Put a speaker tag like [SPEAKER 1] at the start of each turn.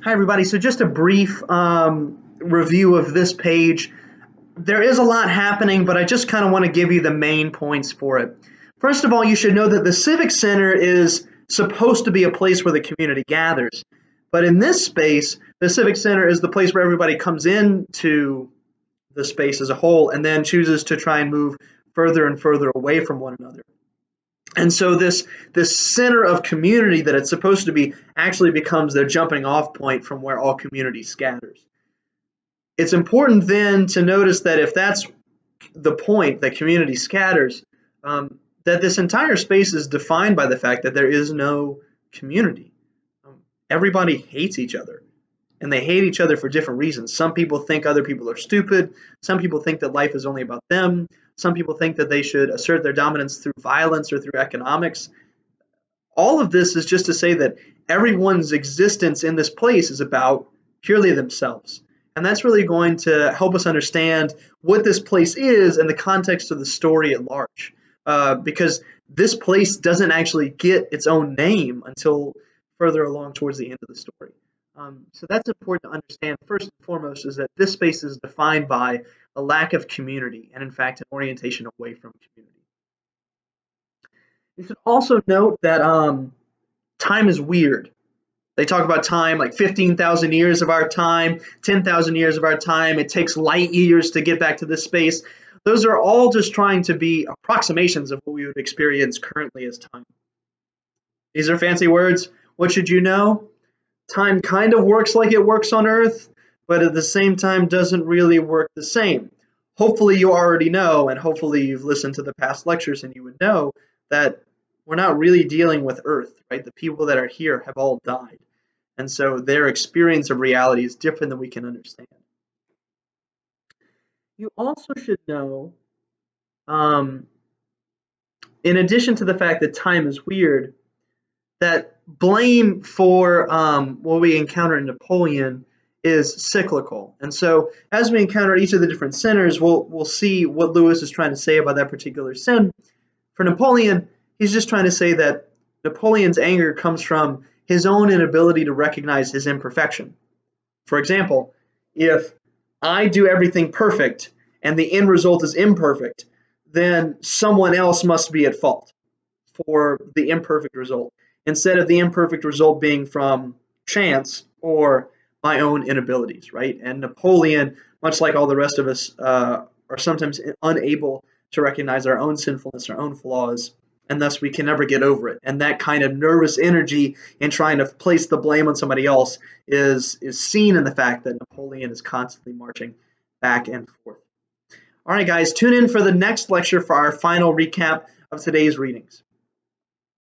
[SPEAKER 1] Hi, everybody. So, just a brief review of this page. There is a lot happening, but I just kind of want to give you the main points for it. First of all, you should know that the Civic Center is supposed to be a place where the community gathers. But in this space, the Civic Center is the place where everybody comes into the space as a whole and then chooses to try and move further and further away from one another. And so this center of community that it's supposed to be actually becomes their jumping off point from where all community scatters. It's important then to notice that if that's the point that community scatters, that this entire space is defined by the fact that there is no community. Everybody hates each other, and they hate each other for different reasons. Some people think other people are stupid. Some people think that life is only about them. Some people think that they should assert their dominance through violence or through economics. All of this is just to say that everyone's existence in this place is about purely themselves. And that's really going to help us understand what this place is in the context of the story at large. Because this place doesn't actually get its own name until further along towards the end of the story. So that's important to understand. First and foremost is that this space is defined by a lack of community and, in fact, an orientation away from community. You should also note that time is weird. They talk about time like 15,000 years of our time, 10,000 years of our time. It takes light years to get back to this space. Those are all just trying to be approximations of what we would experience currently as time. These are fancy words. What should you know? Time kind of works like it works on Earth, but at the same time doesn't really work the same. Hopefully you already know, and hopefully you've listened to the past lectures and you would know that we're not really dealing with Earth, right? The people that are here have all died. And so their experience of reality is different than we can understand. You also should know, um, in addition to the fact that time is weird, that blame for what we encounter in Napoleon is cyclical. And so as we encounter each of the different sinners, we'll see what Lewis is trying to say about that particular sin. For Napoleon, he's just trying to say that Napoleon's anger comes from his own inability to recognize his imperfection. For example, if I do everything perfect and the end result is imperfect, then someone else must be at fault for the imperfect result, instead of the imperfect result being from chance or my own inabilities, right? And Napoleon, much like all the rest of us, are sometimes unable to recognize our own sinfulness, our own flaws, and thus we can never get over it. And that kind of nervous energy in trying to place the blame on somebody else is seen in the fact that Napoleon is constantly marching back and forth. All right, guys, tune in for the next lecture for our final recap of today's readings.